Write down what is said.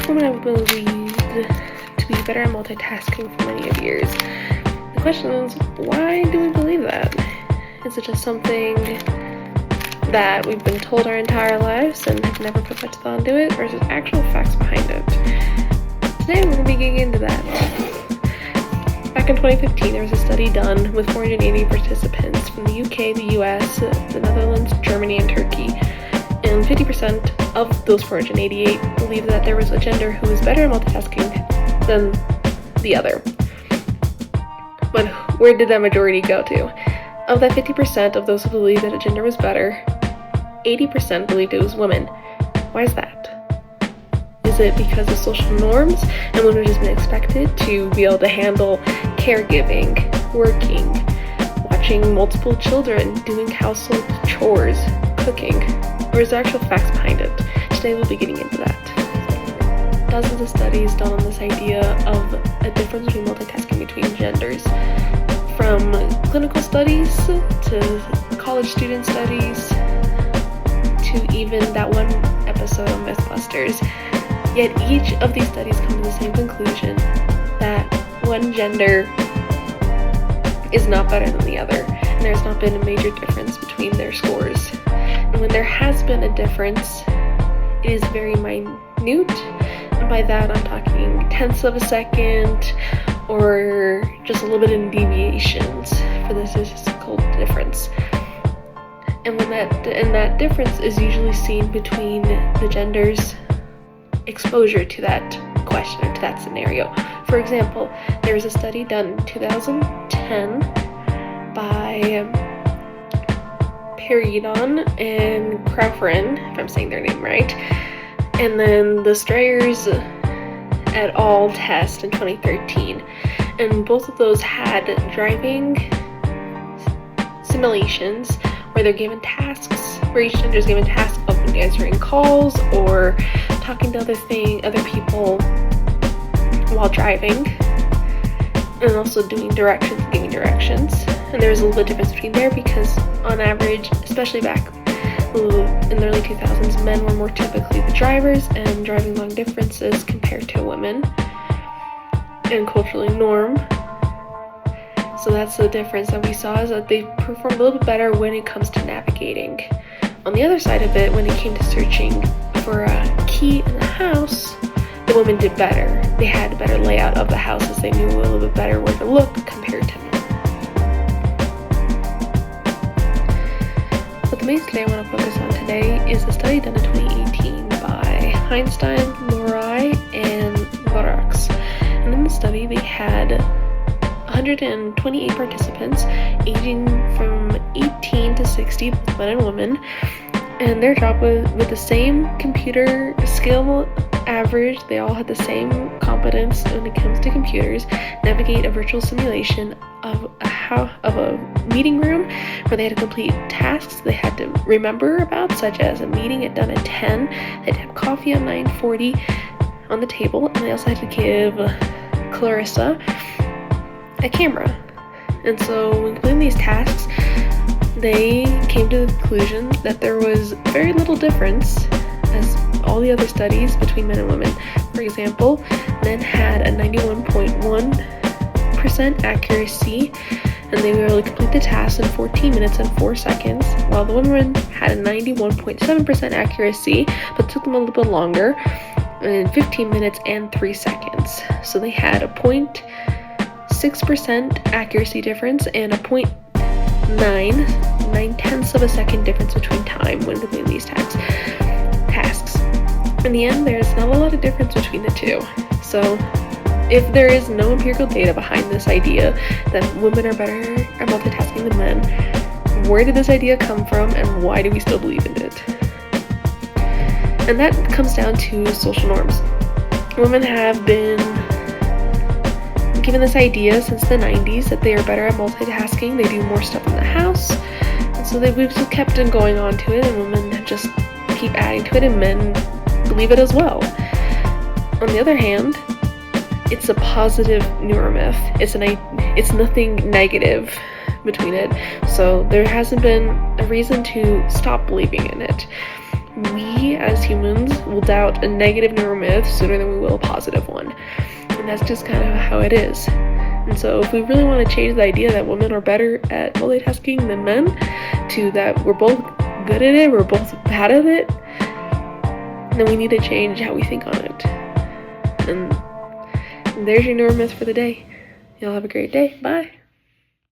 women have been believed to be better at multitasking for many of years. The question is, why do we believe that? Is it just something that we've been told our entire lives and have never put much thought into it, or is there actual facts behind it? Today we're going to be getting into that. Back in 2015, there was a study done with 480 participants from the UK, the US, the Netherlands, Germany, and Turkey. And 50% of those 488 believed that there was a gender who was better at multitasking than the other. But where did that majority go to? Of that 50% of those who believed that a gender was better, 80% believed it was women. Why is that? Is it because of social norms and women have just been expected to be able to handle caregiving, working, watching multiple children, doing household chores, cooking? Or is there actual facts behind it? Today we'll be getting into that. Dozens of studies done on this idea of a difference between multitasking between genders. From clinical studies to college student studies to even that one episode of Mythbusters. Yet each of these studies come to the same conclusion that one gender is not better than the other, and there's not been a major difference between their scores. And when there has been a difference, it is very minute, and by that I'm talking tenths of a second or just a little bit in deviations for the statistical difference. And that difference is usually seen between the genders' exposure to that question or to that scenario. For example, there was a study done in 2010 by Peridon and Crawford, if I'm saying their name right, and then the Strayers et al. Test in 2013, and both of those had driving simulations where they're given tasks, where each gender is given tasks of answering calls or talking to other people while driving, and also doing directions and giving directions. And there's a little bit of difference between there because on average, especially back in the early 2000s, men were more typically the drivers and driving long distances compared to women, and culturally norm. So that's the difference that we saw, is that they performed a little bit better when it comes to navigating. On the other side of it, when it came to searching for a key in the house, the women did better. They had a better layout of the house as they knew a little bit better where to look compared to men. But the main study I want to focus on today is a study done in 2018 by Einstein, Lorai, and Lorax. And in the study, they had 128 participants aging from 18 to 60, both men and women, and their job was with the same computer skill average. They all had the same competence when it comes to computers. Navigate a virtual simulation of a meeting room where they had to complete tasks they had to remember about, such as a meeting at done at 10. They had to have coffee at 9:40 on the table, and they also had to give Clarissa a camera. And so when completing these tasks, they came to the conclusion that there was very little difference, as all the other studies, between men and women. For example, men had a 91.1% accuracy, and they were able to complete the task in 14 minutes and 4 seconds, while the women had a 91.7% accuracy, but took them a little bit longer, in 15 minutes and 3 seconds. So they had a 0.6% accuracy difference and a 0.9 of a second difference between time when completing these tasks. In the end, there's not a lot of difference between the two. So if there is no empirical data behind this idea that women are better at multitasking than men, where did this idea come from and why do we still believe in it? And that comes down to social norms. Women have been given this idea since the 90s that they are better at multitasking. They do more stuff in the house, and so we've just kept on going on to it, and women have just keep adding to it, and men believe it as well. On the other hand, it's a positive neuromyth. It's nothing negative between it, so there hasn't been a reason to stop believing in it. we as humans will doubt a negative neuromyth sooner than we will a positive one. And that's just kind of how it is. And so if we really want to change the idea that women are better at multitasking than men, to that we're both good at it, we're both bad at it, then we need to change how we think on it. And there's your neuromyth for the day. Y'all have a great day. Bye.